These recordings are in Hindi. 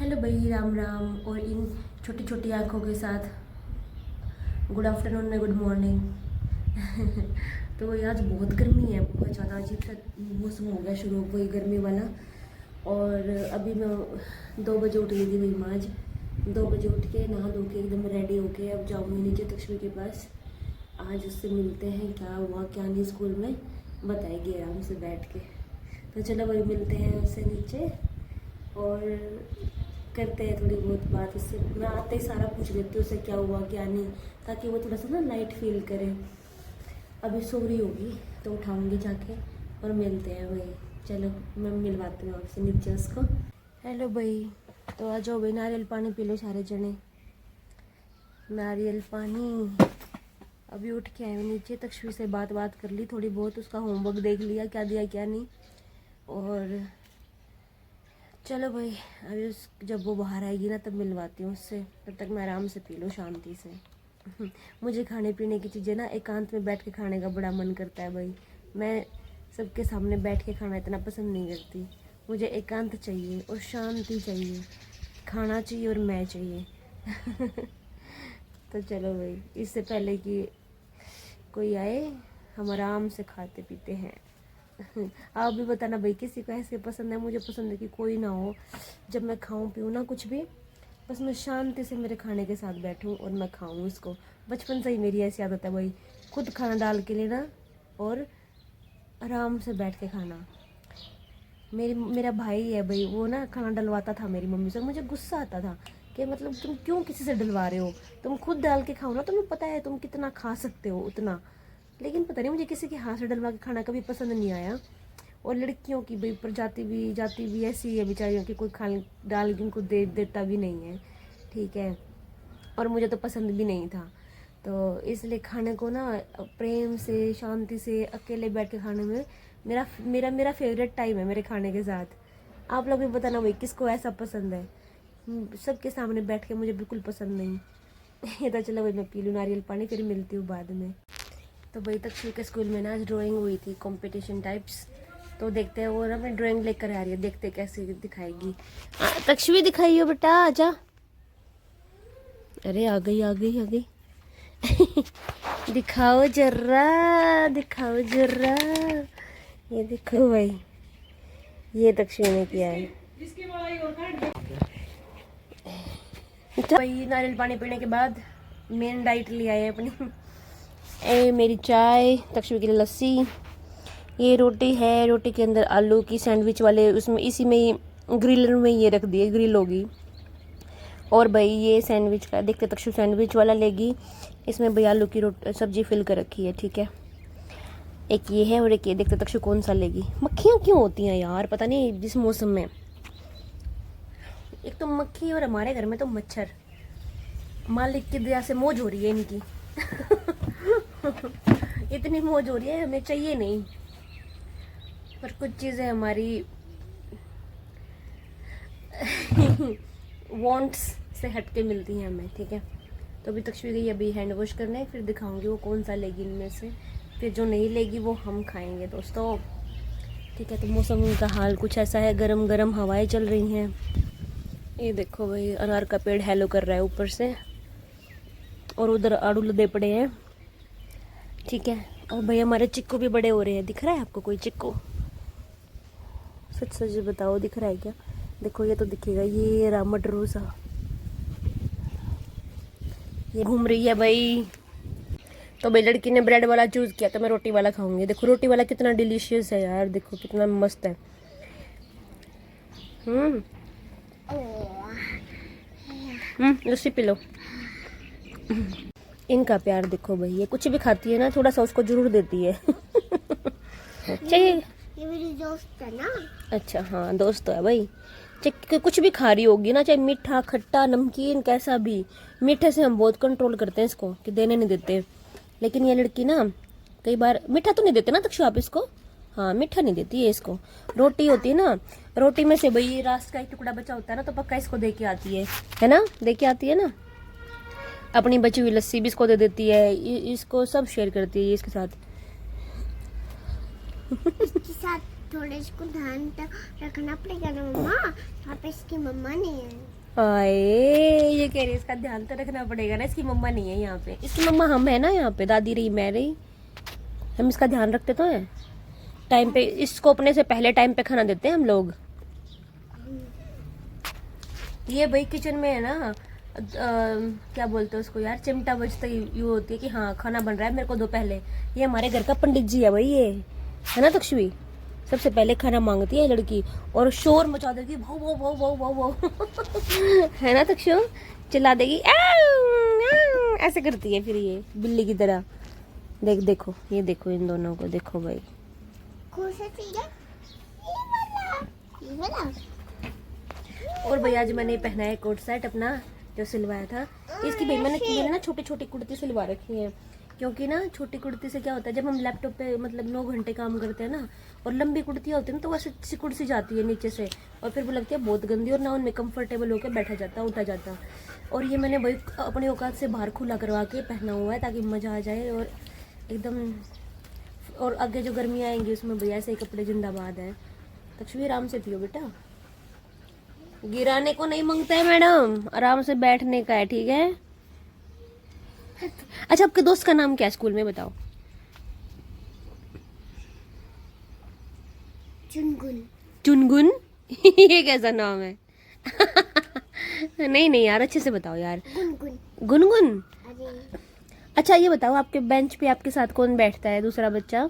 हेलो भाई, राम राम। और इन छोटी छोटी आंखों के साथ गुड आफ्टरनून में गुड मॉर्निंग। तो आज बहुत गर्मी है, बहुत ज़्यादा अजीब सा मौसम हो गया शुरू, वही गर्मी वाला। और अभी मैं 2 बजे उठ गई थी भाई माँ। आज 2 बजे उठ के नहा धो के एकदम रेडी होके अब जाऊँगी नीचे तक्षवी के पास। आज उससे मिलते हैं, क्या हुआ क्या नहीं स्कूल में बताएगी आराम से बैठ के। तो चलो भाई मिलते हैं उससे नीचे और करते हैं थोड़ी बहुत बात उससे। मैं आते ही सारा पूछ लेती हूँ उससे क्या हुआ क्या नहीं, ताकि वो थोड़ा सा ना लाइट फील करे। अभी सो रही होगी तो उठाऊंगी जाके और मिलते हैं भाई। चलो मैं मिलवाती हूँ आपसे नीचे उसको। हेलो भाई, तो आ जाओ भाई, नारियल पानी पी लो सारे जने। नारियल पानी। अभी उठ के आए नीचे, तक्षवी से बात कर ली थोड़ी बहुत, उसका होमवर्क देख लिया क्या दिया क्या नहीं। और चलो भाई अभी जब वो बाहर आएगी ना तब मिलवाती हूँ उससे, तब तक मैं आराम से पी लूँ शांति से। मुझे खाने पीने की चीज़ें ना एकांत में बैठ के खाने का बड़ा मन करता है भाई। मैं सबके सामने बैठ के खाना इतना पसंद नहीं करती। मुझे एकांत चाहिए और शांति चाहिए, खाना चाहिए और मैं चाहिए। तो चलो भाई, इससे पहले कि कोई आए हम आराम से खाते पीते हैं। आप भी बताना भाई किसी को ऐसे पसंद है। मुझे पसंद है कि कोई ना हो, जब मैं खाऊं पीऊँ ना कुछ भी, बस मैं शांति से मेरे खाने के साथ बैठूं और मैं खाऊं इसको। बचपन से ही मेरी ऐसी आदत है भाई, खुद खाना डाल के लेना और आराम से बैठ के खाना। मेरा भाई है भाई, वो ना खाना डलवाता था मेरी मम्मी से, मुझे गुस्सा आता था कि मतलब तुम क्यों किसी से डलवा रहे हो, तुम खुद डाल के खाओ ना, तुम्हें पता है तुम कितना खा सकते हो उतना। लेकिन पता नहीं मुझे किसी के हाथ से डलवा के खाना कभी पसंद नहीं आया। और लड़कियों की भाई जाति भी ऐसी है बेचारियों की, कोई खा डाल के उनको देता भी नहीं है, ठीक है। और मुझे तो पसंद भी नहीं था, तो इसलिए खाने को ना प्रेम से शांति से अकेले बैठ के खाने में मेरा मेरा मेरा फेवरेट टाइम है मेरे खाने के साथ। आप लोग भी बताना भाई किसको ऐसा पसंद है। सबके सामने बैठ के मुझे बिल्कुल पसंद नहीं। ये तो चलो भाई मैं पी लूँ नारियल पानी, फिर मिलती हूँ बाद में। तो भाई तक्षवी के स्कूल में ना आज ड्राइंग हुई थी, कंपटीशन टाइप्स। तो देखते हैं, वो ना मैं ड्राइंग लेकर आ रही है, देखते कैसे दिखाएगी। तक्षवी दिखाइयो बेटा, आजा। अरे आ गई आ गई आ गई। दिखाओ जरा, दिखाओ जरा। ये देखो भाई, ये तक्षवी ने किया है। भाई नारियल पानी पीने के बाद मेन डाइट ले आए अपनी। ए मेरी चाय, तक्षवी के लिए लस्सी, ये रोटी है, रोटी के अंदर आलू की सैंडविच वाले, उसमें इसी में ही ग्रिलर में ये रख दिए, ग्रिल होगी। और भाई ये सैंडविच का देखते तक्षु सैंडविच वाला लेगी, इसमें भाई आलू की सब्जी फिल कर रखी है, ठीक है। एक ये है और एक ये, देखते तक्षु कौन सा लेगी। मक्खियाँ क्यों होती हैं यार, पता नहीं जिस मौसम में। एक तो मक्खी और हमारे घर में तो मच्छर। मालिक की दया से मौज हो रही है इनकी। इतनी मौज हो रही है, हमें चाहिए नहीं, पर कुछ चीज़ें हमारी वांट्स से हटके मिलती हैं हमें, ठीक है। तो अभी तक्षवी गई अभी हैंड वॉश करने, फिर दिखाऊंगी वो कौन सा लेगी इनमें से, फिर जो नहीं लेगी वो हम खाएंगे दोस्तों, ठीक है। तो मौसम का हाल कुछ ऐसा है, गरम गरम हवाएं चल रही हैं। ये देखो भाई अनार का पेड़ हेलो कर रहा है ऊपर से, और उधर आड़ू लदे पड़े हैं, ठीक है। और भाई हमारे चिक्कू भी बड़े हो रहे हैं, दिख रहा है आपको कोई चिक्कू? सच सच बताओ दिख रहा है क्या? देखो ये तो दिखेगा, ये रहा मटरू सा, ये घूम रही है भाई। तो भाई लड़की ने ब्रेड वाला चूज किया तो मैं रोटी वाला खाऊंगी। देखो रोटी वाला कितना डिलीशियस है यार, देखो कितना मस्त है। लस्सी पी लो। इनका प्यार देखो भाई, ये कुछ भी खाती है ना थोड़ा सा उसको जरूर देती है। चाहिए, ये मेरी दोस्त है ना। अच्छा हाँ दोस्त तो है भाई। चाहे कुछ भी खा रही होगी ना, चाहे मीठा खट्टा नमकीन कैसा भी, मीठे से हम बहुत कंट्रोल करते हैं इसको कि देने नहीं देते। लेकिन ये लड़की ना कई बार मीठा तो नहीं देते ना तक्षु आप इसको? हाँ मीठा नहीं देती है इसको। रोटी होती है ना, रोटी में से भाई रात का एक टुकड़ा बचा होता है ना, तो पक्का इसको दे के आती है ना, दे के आती है ना। अपनी बची हुई लस्सी भी इसको दे देती है, इसको सब शेयर करती है इसके साथ। थोड़ा इसको ध्यान रखना पड़ेगा ना मम्मा, यहाँ पे इसकी मम्मा नहीं है। आए, ये कह रही है इसका ध्यान तो रखना पड़ेगा ना, इसकी मम्मा नहीं है यहाँ पे। इसकी मम्मा हम है ना यहाँ पे, दादी रही मैं रही, हम इसका ध्यान रखते तो हैं टाइम पे। इसको अपने से पहले टाइम पे खाना देते हैं हम लोग। ये भाई किचन में है ना, क्या बोलते हैं उसको यार, चिमटा बजता यू होती है कि हाँ खाना बन रहा है, मेरे को दो पहले। ये हमारे घर का पंडित जी है भाई, ये है ना तक्षवी, सबसे पहले खाना मांगती है लड़की और शोर मचा देगी, भाव भाव भाव भाव भाव भाव है ना तक्षु, चिल्ला देगी ऐसे करती है फिर ये बिल्ली की तरह। देखो ये देखो इन दोनों को, देखो भाई। कौन सा चीज है? ये वाला। और भाई आज मैंने पहना है कोट सेट अपना जो सिलवाया था। इसकी भाई मैंने ना छोटी छोटी कुर्ती सिलवा रखी है, क्योंकि ना छोटी कुर्ती से क्या होता है, जब हम लैपटॉप पे मतलब 9 घंटे काम करते हैं ना, और लंबी कुर्ती होती है ना, तो वैसे सिकुड़ सी जाती है नीचे से, और फिर वो लगती है बहुत गंदी, और ना उनमें कंफर्टेबल होकर बैठा जाता उठा जाता। और ये मैंने भाई अपनी औकात से बाहर खुला करवा के पहना हुआ है, ताकि मज़ा आ जाए और एकदम। और आगे जो गर्मी आएंगी उसमें भैया ऐसे ही कपड़े जिंदाबाद है। तक्षवी आराम से पियो बेटा, गिराने को नहीं मांगता है मैडम, आराम से बैठने का है, ठीक है। अच्छा आपके दोस्त का नाम क्या है स्कूल में, बताओ। चुनगुन। चुनगुन ये कैसा नाम है नहीं नहीं यार, अच्छे से बताओ यार। गुनगुन। गुनगुन। अरे अच्छा ये बताओ, आपके बेंच पे आपके साथ कौन बैठता है, दूसरा बच्चा?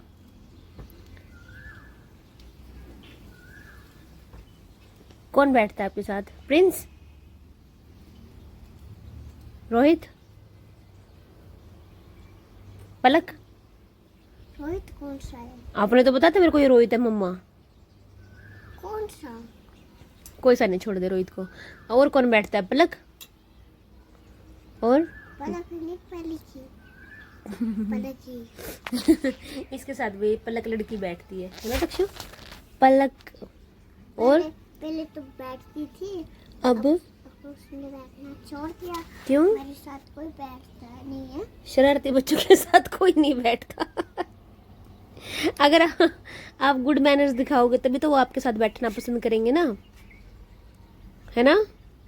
कौन बैठता है आपके साथ? प्रिंस, रोहित, पलक। रोहित कौन सा है? आपने तो बताया था मेरे को ये रोहित है मम्मा। कौन सा? कोई सा नहीं, छोड़ दे रोहित को। और कौन बैठता है? पलक और पलक नहीं, पलक जी। इसके साथ भी पलक लड़की बैठती है ना तक्षु? पलक। और पहले तो बैठती थी, अब उसने बैठना छोड़ दिया। क्यों? मेरे साथ कोई बैठता नहीं है। शरारती बच्चों के साथ कोई नहीं बैठता अगर आप गुड मैनर्स दिखाओगे तभी तो वो आपके साथ बैठना पसंद करेंगे ना, है ना।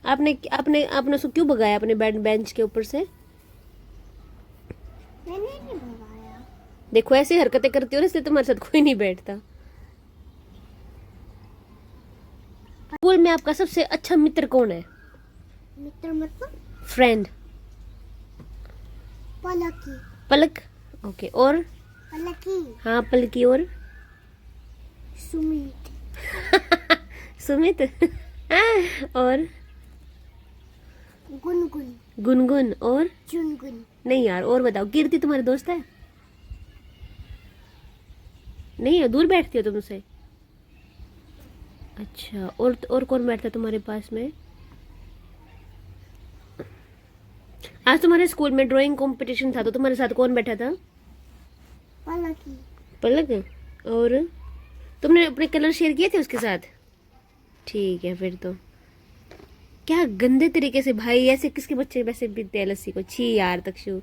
आपने आपने आपने उसको क्यों भगाया अपने बेंच के ऊपर से? मैंने नहीं भगाया। देखो ऐसी हरकतें करती हो ना, इसलिए तुम्हारे साथ कोई नहीं बैठता। स्कूल में आपका सबसे अच्छा मित्र कौन है? मित्र मतलब? फ्रेंड। पलकी। पलक, ओके। और? पलकी। हाँ पलकी। और? सुमित। सुमित और? गुनगुन। गुनगुन। और? चुनगुन। नहीं यार, और बताओ। कीर्ति तुम्हारी दोस्त है? नहीं है, दूर बैठती हो तुमसे? अच्छा, और कौन बैठता है तुम्हारे पास में? आज तुम्हारे स्कूल में ड्राइंग कंपटीशन था, तो तुम्हारे साथ कौन बैठा था? पलकी। पलक। और तुमने अपने कलर शेयर किए थे उसके साथ? ठीक है फिर तो। क्या गंदे तरीके से भाई, ऐसे किसके बच्चे वैसे पीते हैं लस्सी को? छी यार तक्षु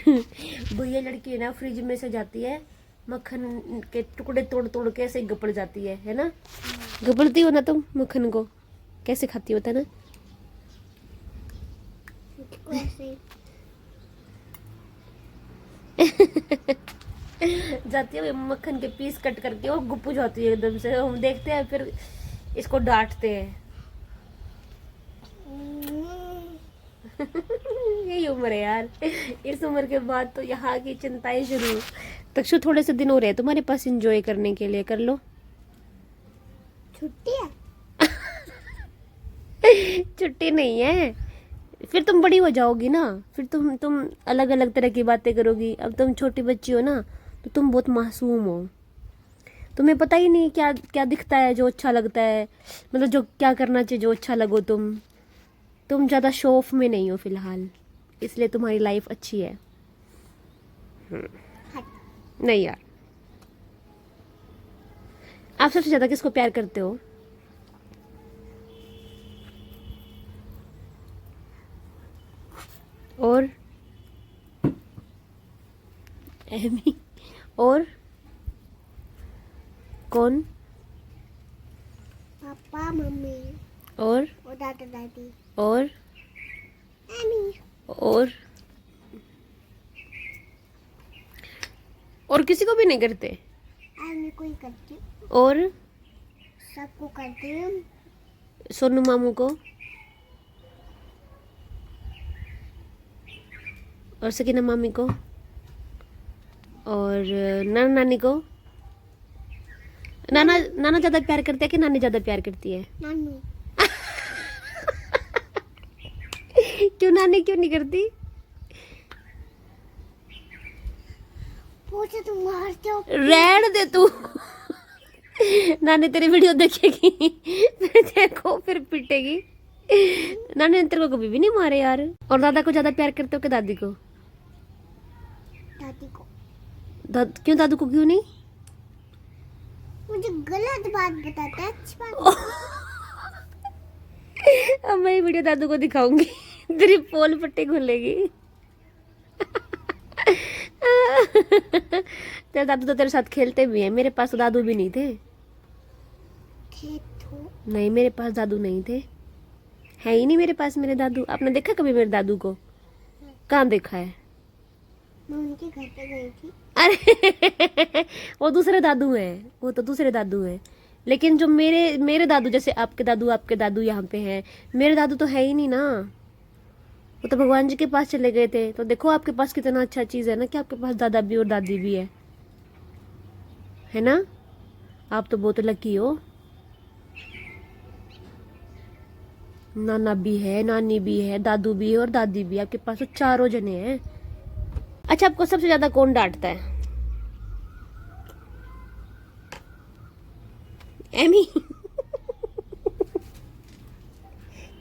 भैया लड़की है ना, फ्रिज में से जाती है, मक्खन के टुकड़े तोड़ तोड़ के ऐसे गपड़ जाती है ना। गपड़ती हो ना तुम मक्खन को? कैसे खाती होता ना? ऐसे। जाती है मक्खन के पीस कट करके, वो गुप्पू जाती है एकदम से। हम देखते हैं फिर इसको डांटते हैं यही उम्र है यार, इस उम्र के बाद तो यहाँ की चिंताएं शुरू। तक्षु थोड़े से दिन हो रहे हैं तुम्हारे पास एंजॉय करने के लिए, कर लो। छुट्टी है? छुट्टी नहीं है, फिर तुम बड़ी हो जाओगी ना, फिर तुम अलग अलग तरह की बातें करोगी। अब तुम छोटी बच्ची हो ना, तो तुम बहुत मासूम हो, तुम्हें पता ही नहीं क्या क्या दिखता है जो अच्छा लगता है, मतलब जो क्या करना चाहिए जो अच्छा लगो। तुम ज़्यादा शो ऑफ में नहीं हो फिलहाल, इसलिए तुम्हारी लाइफ अच्छी है। नहीं यार, आप सबसे ज़्यादा किसको प्यार करते हो? और एमी, और कौन? पापा मम्मी और दादा दादी और मम्मी और किसी को भी नहीं करते? मम्मी कोई करती और सबको करती हूँ। सोनू मामू को और सकीना मामी को और नाना नानी को। नाना नाना ज्यादा प्यार करते हैं कि नानी ज्यादा प्यार करती है? नानू क्यों नानी क्यों नहीं करती? पूछो तुम मारते हो। रहने दे तू। नानी तेरी वीडियो देखेगी फिर देखो फिर पिटेगी। नानी ने तेरे को कभी भी नहीं मारे यार। और दादा को ज्यादा प्यार करते हो कि दादी को? दादी को। क्यों दादू को क्यों नहीं? मुझे गलत बात बताते हैं, अच्छी बात। अब मैं ये वीडियो दादू को दिखाऊंगी। तेरी पोल पट्टी खुलेगी। तेरे दादू तो तेरे साथ खेलते भी हैं। मेरे पास तो दादू भी नहीं थे। नहीं मेरे पास दादू नहीं थे, है ही नहीं मेरे पास मेरे दादू। आपने देखा कभी मेरे दादू को? कहाँ देखा है? मैं उनके घर पे गई थी। अरे वो दूसरे दादू हैं, वो तो दूसरे दादू हैं। लेकिन जो मेरे दादू, जैसे आपके दादू यहाँ पे हैं, मेरे दादू तो है ही नहीं ना। वो तो भगवान जी के पास चले गए थे। तो देखो आपके पास कितना अच्छा चीज है ना कि आपके पास दादा भी और दादी भी है ना। आप तो बहुत लकी हो। नाना भी है, नानी भी है, दादू भी है और दादी भी है। आपके पास तो चारों जने हैं। अच्छा आपको सबसे ज्यादा कौन डांटता है? एमी।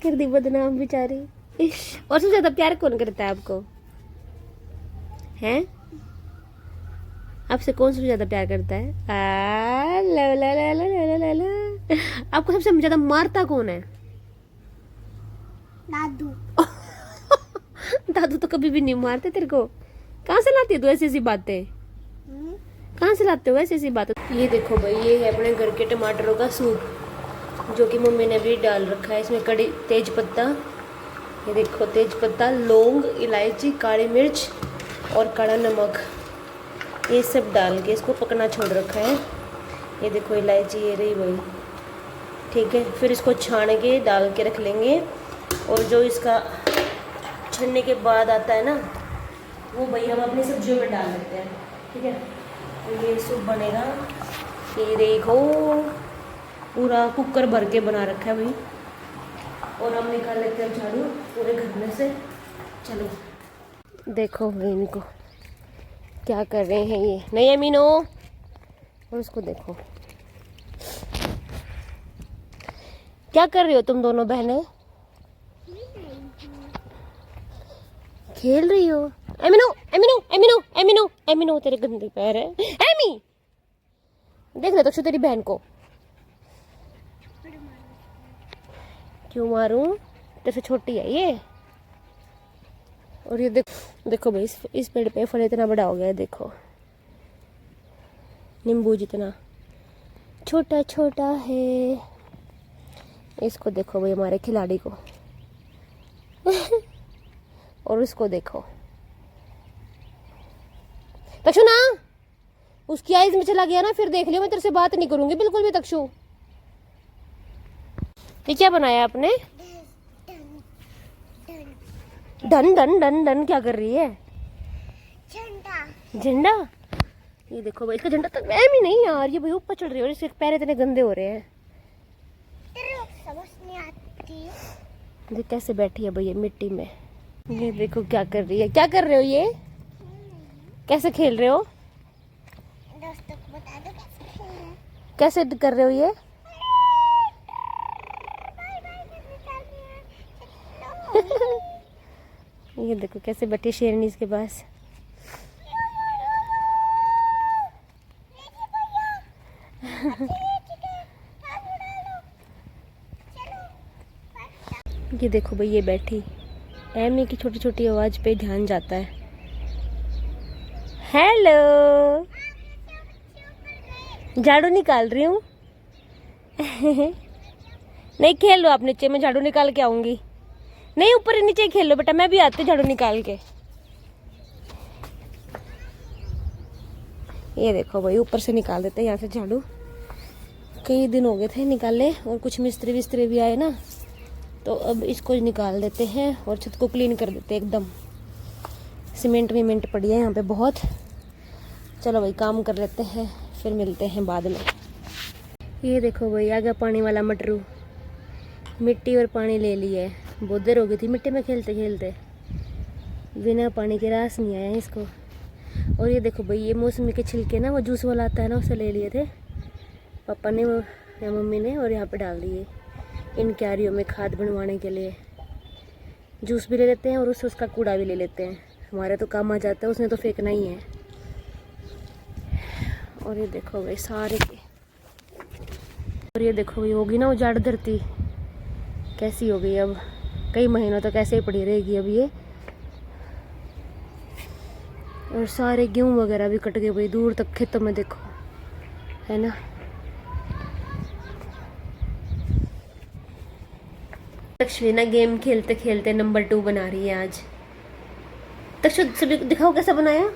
कर दी बदनाम बेचारी। और सबसे ज्यादा प्यार कौन करता है आपको? हैं? आपसे कौन सबसे ज्यादा प्यार करता है? ला ला ला ला ला ला ला। आपको सबसे ज्यादा मारता कौन है? दादू। दादू तो कभी भी नहीं मारते तेरे को। कहाँ से लाती है तू ऐसी ऐसी बातें? कहाँ से लाते हो ऐसी ऐसी बातें? ये देखो भाई, ये है अपने घर के टमाटरों का सूप जो कि मम्मी ने भी डाल रखा है। इसमें कड़ी, तेज पत्ता, ये देखो तेज पत्ता, लौंग, इलायची, काली मिर्च और काला नमक, ये सब डाल के इसको पकना छोड़ रखा है। ये देखो इलायची ये रही भाई, ठीक है। फिर इसको छान के डाल के रख लेंगे। और जो इसका छनने के बाद आता है ना, वो भाई हम अपनी सब्जियों में डाल देते हैं, ठीक है। तो ये सूप बनेगा। ये देखो पूरा कुकर भर के बना रखा है भाई। और हम निकाल लेते हैं झाड़ू पूरे घर में से। चलो देखो भाई इनको क्या कर रहे हैं ये। नहीं अमीनो, और उसको देखो क्या कर रही हो तुम दोनों बहनें? खेल रही हो? Amino amino amino amino amino, तेरे गंदे पैर है। एमी देख ले तो तेरी बहन को। क्यों मारूं? तेरे से छोटी है ये। और ये देखो भाई, इस पेड़ पे फल इतना बड़ा हो गया है। देखो नींबू जितना छोटा छोटा है। इसको देखो भाई हमारे खिलाड़ी को। और उसको देखो तक्षु ना, उसकी आइज में चला गया ना, फिर देख लियो मैं तेरे से बात नहीं करूंगी बिल्कुल भी। तक्षु ये क्या बनाया आपने? डन डन डन डन क्या कर रही है? झंडा। झंडा? ये देखो भाई इसका झंडा तो मैं भी नहीं यार, ये भाई ऊपर चढ़ रही है और इसके पैर इतने गंदे हो रहे हैं। तेरे समझ नहीं आती। ये कैसे बैठी है भाई ये मिट्टी में। ये देखो क्या कर रही है। क्या कर रहे हो ये? कैसे खेल रहे हो? दोस्तों को बता दो कैसे खेल रहे हैं। कैसे कर रहे हो ये? ये देखो कैसे बैठी शेरनी इसके पास। ये देखो भाई ये बैठी। एमी की छोटी छोटी आवाज पे ध्यान जाता है। हेलो झाड़ू निकाल रही हूँ। नहीं खेल लो आप नीचे, मैं झाड़ू निकाल के आऊंगी। नहीं ऊपर ही नीचे ही खेल लो बेटा, मैं भी आती हूँ झाड़ू निकाल के। ये देखो भाई ऊपर से निकाल देते हैं यहाँ से झाड़ू, कई दिन हो गए थे निकाले, और कुछ मिस्त्री विस्त्री भी आए ना, तो अब इसको निकाल देते हैं और छत को क्लीन कर देते हैं एकदम। सीमेंट वीमेंट पड़ी है यहाँ पे बहुत। चलो भाई काम कर लेते हैं, फिर मिलते हैं बाद में। ये देखो भाई आ गया पानी वाला मटरू, मिट्टी और पानी ले लिए। बहुत देर हो गई थी मिट्टी में खेलते खेलते, बिना पानी के रास नहीं आया इसको। और ये देखो भाई ये मौसमी के छिलके ना, वो जूस वाला आता है ना, उसे ले लिए थे पापा ने वो या मम्मी ने, और यहाँ पे डाल दिए इन क्यारियों में खाद बनवाने के लिए। जूस भी ले लेते हैं और उससे उसका कूड़ा भी ले लेते हैं, हमारे तो काम आ जाता है, उसने तो फेंकना ही है। और ये देखो भाई सारे के, और ये देखो भाई होगी ना उजाड़ धरती कैसी हो गई, अब कई महीनों तक ऐसे ही पड़ी रहेगी अब ये। और सारे गेहूं वगैरह भी कट गए भाई, दूर तक खेतों में देखो, है ना। तक्षविना गेम खेलते खेलते नंबर 2 बना रही है आज। तक्षु सभी को दिखाओ कैसा बनाया।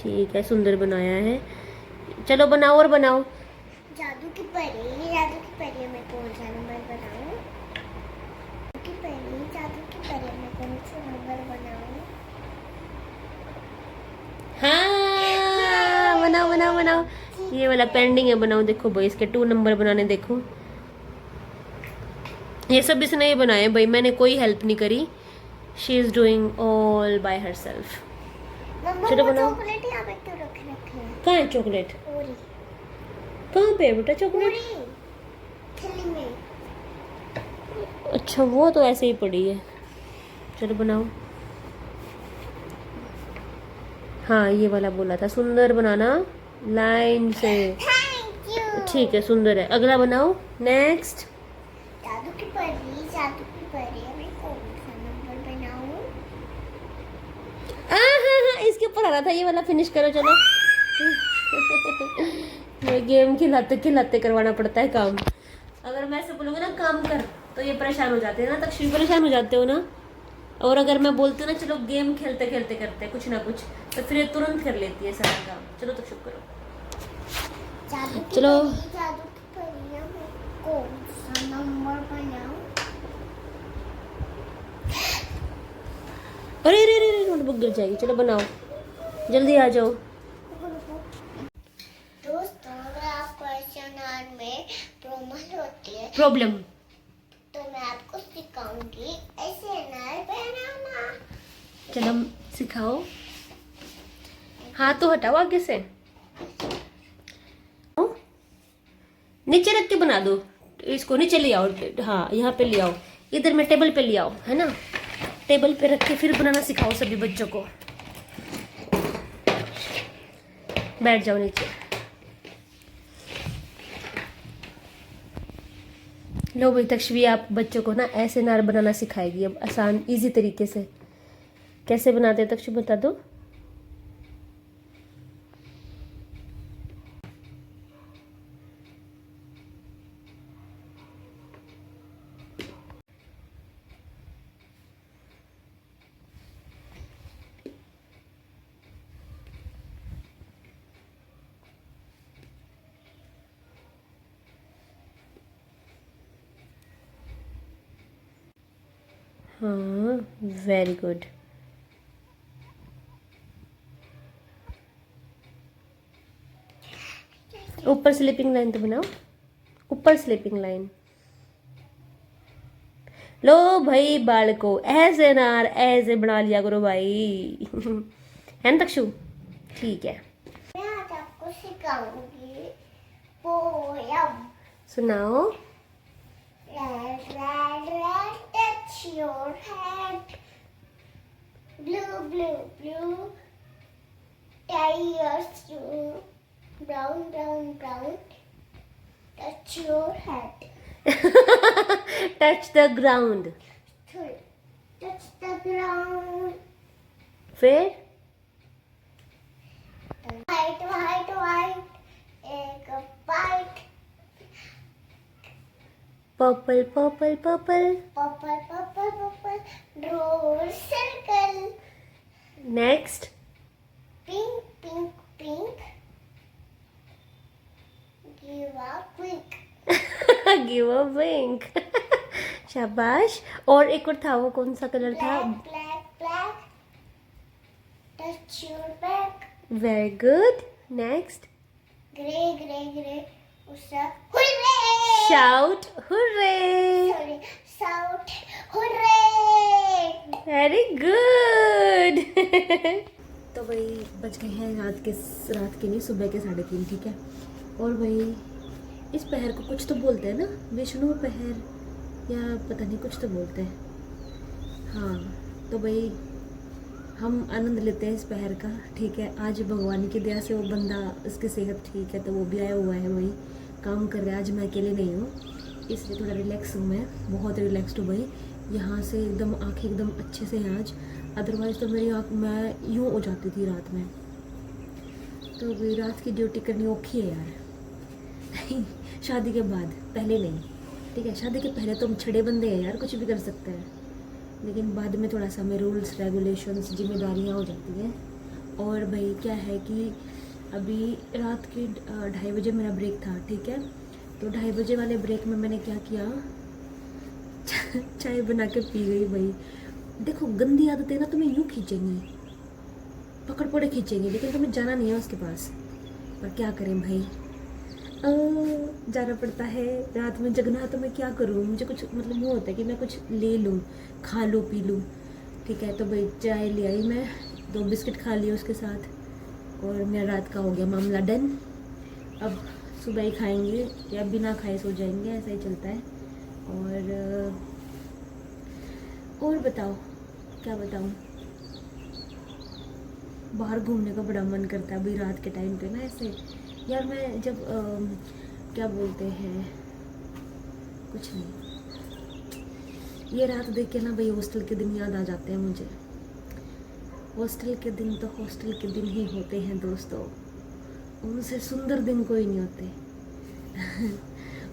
ठीक है सुंदर बनाया है, चलो बनाओ और बनाओ। जादू की परी मैं कौन सा नंबर बनाऊं? जादू की परी मैं कौन सा नंबर बनाऊं? हाँ बनाओ बनाओ बनाओ, ये वाला पेंडिंग है, बनाओ। देखो भाई इसके 2 नंबर बनाने, देखो ये सब इसने ही बनाए भाई, मैंने कोई हेल्प नहीं करी। She is doing all bye her self. चलो बनाओ। चॉकलेट यहाँ पे क्यों रखे हैं? कहाँ है चॉकलेट? पूरी कहाँ पे है बेटा चॉकलेट? थैली में। अच्छा वो तो ऐसे ही पड़ी है, चलो बनाओ। हाँ ये वाला बोला था सुंदर बनाना लाइन से। Thank you. ठीक है सुंदर है, अगला बनाओ नेक्स्ट। जादू की परी मैं कौन सा नंबर बनाऊं? हाँ इसके ऊपर आ रहा था, ये वाला फिनिश करो चलो। ये गेम खिलाते खिलाते करवाना पड़ता है काम। अगर मैं ऐसे बोलूँगी ना काम कर, तो ये परेशान हो जाते हैं ना, तक परेशान हो जाते हो ना। और अगर मैं बोलती हूँ ना चलो गेम खेलते खेलते करते हैं कुछ ना कुछ, तो फिर ये तुरंत कर लेती है सारा काम। चलो तो शुक्र करो। चलो जादू की परी मैं कौन सा नंबर बनाऊं? अरे अरे अरे नोटबुक गिर जाएगी। चलो बनाओ जल्दी आ जाओ। दोस्तों अगर आप क्वेश्चन आवर में प्रॉब्लम तो मैं आपको सिखाऊंगी ऐसे अनार बनाना। चलो सिखाओ। हाथ तो हटाओ आगे से, नीचे रख के बना दो इसको, नीचे ले आओ। हाँ यहाँ पे ले आओ, इधर में टेबल पे ले आओ, है ना। टेबल पे रख के फिर बनाना सिखाओ सभी बच्चों को। बैठ जाओ नीचे। लो भाई तक्षवी आप बच्चों को ना ऐसे नार बनाना सिखाएगी अब, आसान इजी तरीके से। कैसे बनाते हैं तक्षवी बता दो। हाँ वेरी गुड। ऊपर स्लीपिंग लाइन तो बनाओ, ऊपर स्लीपिंग लाइन। लो भाई बालको ऐसे नार ऐसे बना लिया करो भाई। है ना तक्षु? ठीक है मैं आज आपको सिखाऊंगी पोयम। सुनाओ। Red, red, red, touch your head. Blue, blue, blue, tie your shoe. Brown, brown, brown, touch your head. Touch the ground. Touch the ground. फिर White, white, white, एक white, purple purple purple. purple, purple, purple, draw circle, next. pink, pink, pink, give a quick, give a wink. शाबाश। और एक और था, वो कौन सा कलर था? black, black, black, touch your back, very good. Next. gray, gray, gray, usa, hooray! Shout hurray. Sorry, shout, hooray! Very good. तो भाई बज गए हैं रात के नहीं, सुबह के 3:30, ठीक है। और भाई इस पहर को कुछ तो बोलते हैं ना, विष्णु पहर या पता नहीं, कुछ तो बोलते हैं। हाँ तो भाई हम आनंद लेते हैं इस पहर का, ठीक है। आज भगवान की दया से वो बंदा, उसकी सेहत ठीक है, तो वो भी आया हुआ है, वही काम कर रहा है। आज मैं अकेले नहीं हूँ, इसलिए थोड़ा रिलैक्स हूँ मैं, बहुत रिलैक्सड हूँ भाई। यहाँ से एकदम आँखें एकदम अच्छे से हैं आज, अदरवाइज़ तो मेरी आँख मैं यूँ हो जाती थी रात में। तो भाई रात की ड्यूटी करनी औखी है यार। शादी के बाद, पहले नहीं, ठीक है। शादी के पहले तो हम छड़े बंदे हैं यार, कुछ भी कर सकते हैं, लेकिन बाद में थोड़ा सा हमें रूल्स रेगुलेशंस जिम्मेदारियाँ हो जाती हैं। और भाई क्या है कि अभी रात के 2:30 बजे मेरा ब्रेक था, ठीक है। तो 2:30 बजे वाले ब्रेक में मैंने क्या किया, चाय बना के पी गई भाई। देखो गंदी आदतें ना तुम्हें यूँ खींचेंगी, पकड़ पड़े खींचेंगी, लेकिन तुम्हें जाना नहीं है उसके पास। पर क्या करें भाई, जाना पड़ता है। रात में जगना है तो मैं क्या करूँ, मुझे कुछ मतलब वो होता है कि मैं कुछ ले लूँ, खा लूँ, पी लूँ, ठीक है। तो भाई चाय ले आई मैं, 2 बिस्किट खा लिए उसके साथ, और मेरा रात का हो गया मामला डन। अब सुबह ही खाएंगे या बिना खाए सो जाएंगे, ऐसा ही चलता है। और बताओ, क्या बताऊँ, बाहर घूमने का बड़ा मन करता है अभी रात के टाइम पे ना ऐसे यार। मैं जब क्या बोलते हैं, कुछ नहीं, ये रात देख के ना भाई हॉस्टल के दिन याद आ जाते हैं मुझे। हॉस्टल के दिन तो हॉस्टल के दिन ही होते हैं दोस्तों, उनसे सुंदर दिन कोई नहीं होते।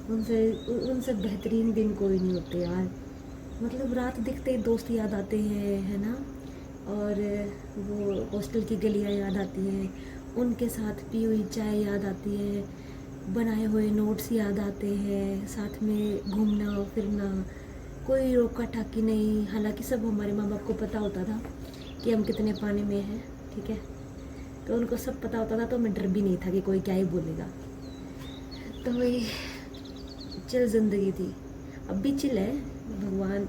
उनसे बेहतरीन दिन कोई नहीं होते यार। मतलब रात दिखते ही दोस्त याद आते हैं, है ना। और वो हॉस्टल की गलियाँ याद आती हैं, उनके साथ पी हुई चाय याद आती है, बनाए हुए नोट्स याद आते हैं, साथ में घूमना फिरना, कोई रोका टाकी नहीं। हालांकि सब हमारे माँ बाप को पता होता था कि हम कितने पानी में हैं, ठीक है। तो उनको सब पता होता था, तो हमें डर भी नहीं था कि कोई क्या ही बोलेगा। तो वही चिल ज़िंदगी थी, अब भी चिल है, भगवान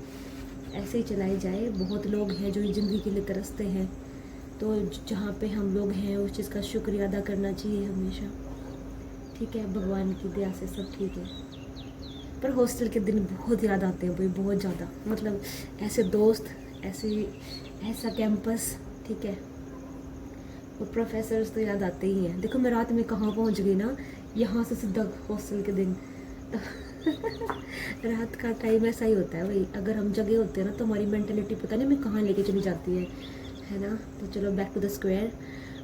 ऐसे ही चलाई जाए। बहुत लोग हैं जो ज़िंदगी के लिए तरसते हैं, तो जहाँ पे हम लोग हैं उस चीज़ का शुक्रिया अदा करना चाहिए हमेशा, ठीक है। भगवान की दया से सब ठीक है। पर हॉस्टल के दिन बहुत याद आते हैं भाई, बहुत ज़्यादा। मतलब ऐसे दोस्त, ऐसा कैंपस, ठीक है। और प्रोफेसर्स तो याद आते ही हैं। देखो मैं रात में कहाँ पहुँच गई ना, यहाँ से सीधा हॉस्टल के दिन। रात का टाइम ऐसा ही होता है भाई, अगर हम जगह होते हैं ना तो हमारी मेंटेलिटी पता नहीं हमें कहाँ लेके चली जाती है ना। तो चलो बैक टू द स्क्वायर,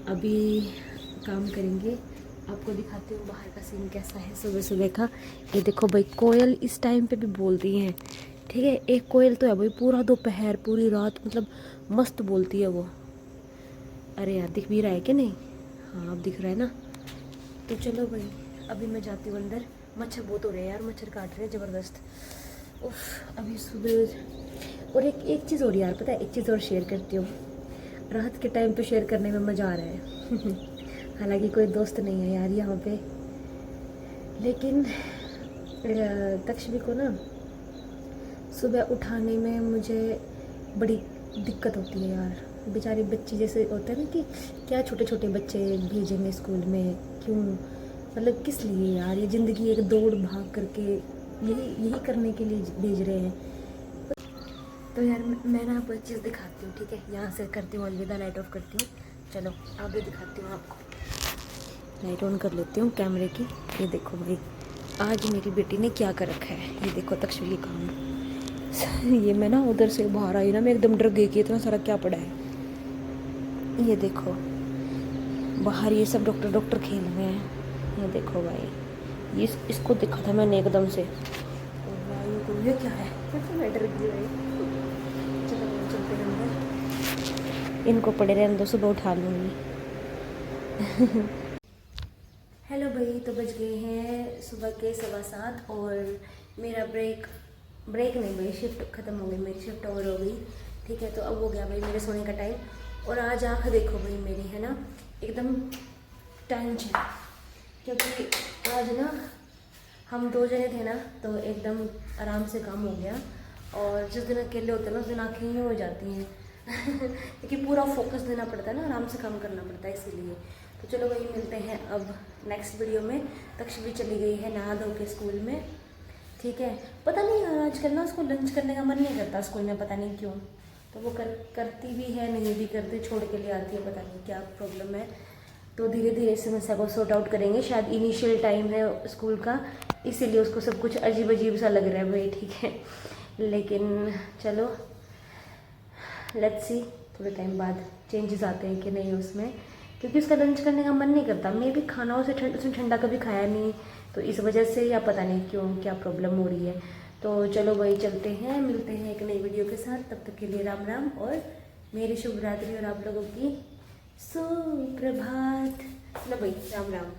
अभी काम करेंगे। आपको दिखाती हूँ बाहर का सीन कैसा है सुबह सुबह का। ये देखो भाई, कोयल इस टाइम पे भी बोलती हैं, ठीक है। एक कोयल तो है भाई, पूरा दोपहर पूरी रात मतलब मस्त बोलती है वो। अरे यार दिख भी रहा है कि नहीं? हाँ अब दिख रहा है ना। तो चलो भाई अभी मैं जाती हूँ अंदर। मच्छर बहुत हो रहे हैं यार, मच्छर काट रहे हैं ज़बरदस्त। उफ अभी सुबह। और एक चीज़ और यार, पता है, एक चीज़ और शेयर करती हूँ। रात के टाइम पे शेयर करने में मज़ा आ रहा है। हालांकि कोई दोस्त नहीं है यार यहाँ पे, लेकिन तक्षवी को ना सुबह उठाने में मुझे बड़ी दिक्कत होती है यार। बेचारी बच्ची जैसे होता है ना कि क्या छोटे छोटे बच्चे भेजेंगे स्कूल में, क्यों, मतलब किस लिए यार। ये ज़िंदगी एक दौड़ भाग करके यही करने के लिए भेज रहे हैं। तो यार मैं ना आपको एक चीज़ दिखाती हूँ, ठीक है। यहाँ से करती हूँ अलविदा, लाइट ऑफ करती हूँ। चलो आगे दिखाती हूँ आपको। लाइट ऑन कर लेती हूँ कैमरे की। ये देखो भाई, आज मेरी बेटी ने क्या कर रखा है, ये देखो तक्षवी काम। ये मैं ना उधर से बाहर आई ना, मैं एकदम डर गई कि इतना सारा क्या पड़ा है। ये देखो बाहर ये सब डॉक्टर खेल रहे हैं। ये देखो भाई, इसको देखा था मैंने एकदम से, और वायु को ये क्या है, मैं डर गई भाई। चलो चलते हैं अंदर, इनको पड़े रहने दो, सुबह उठा लूँगी। हेलो भाई, तो बज गए हैं सुबह के 7:15 और मेरा ब्रेक नहीं भाई, शिफ्ट ख़त्म हो गई, मेरी शिफ्ट ओवर हो गई। ठीक है, तो अब हो गया भाई मेरे सोने का टाइम। और आज आँख देखो भाई मेरी, है ना, एकदम टेंशन, क्योंकि आज ना हम 2 जने थे ना, तो एकदम आराम से काम हो गया। और जिस दिन अकेले होते हैं ना, उस दिन आँखें यूँ हो जाती हैं क्योंकि पूरा फोकस देना पड़ता है ना, आराम से काम करना पड़ता है, इसीलिए। तो चलो वही मिलते हैं अब नेक्स्ट वीडियो में। तक्ष भी चली गई है नहा धो के स्कूल में। ठीक है, पता नहीं यार आजकल ना उसको लंच करने का मन नहीं करता स्कूल में, पता नहीं क्यों। तो वो करती भी है, नहीं भी करती, छोड़ के लिए आती है, पता नहीं क्या प्रॉब्लम है। तो धीरे धीरे इस समस्या को सॉर्ट आउट करेंगे। शायद इनिशियल टाइम है स्कूल का, इसीलिए उसको सब कुछ अजीब अजीब सा लग रहा है भाई। ठीक है, लेकिन चलो लेट्स सी, थोड़े टाइम बाद चेंजेस आते हैं कि नहीं उसमें, क्योंकि उसका लंच करने का मन नहीं करता। मैं भी खाना उसने ठंडा कभी खाया नहीं, तो इस वजह से या पता नहीं क्यों क्या प्रॉब्लम हो रही है। तो चलो वही चलते हैं, मिलते हैं एक नई वीडियो के साथ। तब तक के लिए राम राम और मेरी शुभ रात्रि और आप लोगों की सुप्रभात। चलो भाई, राम राम।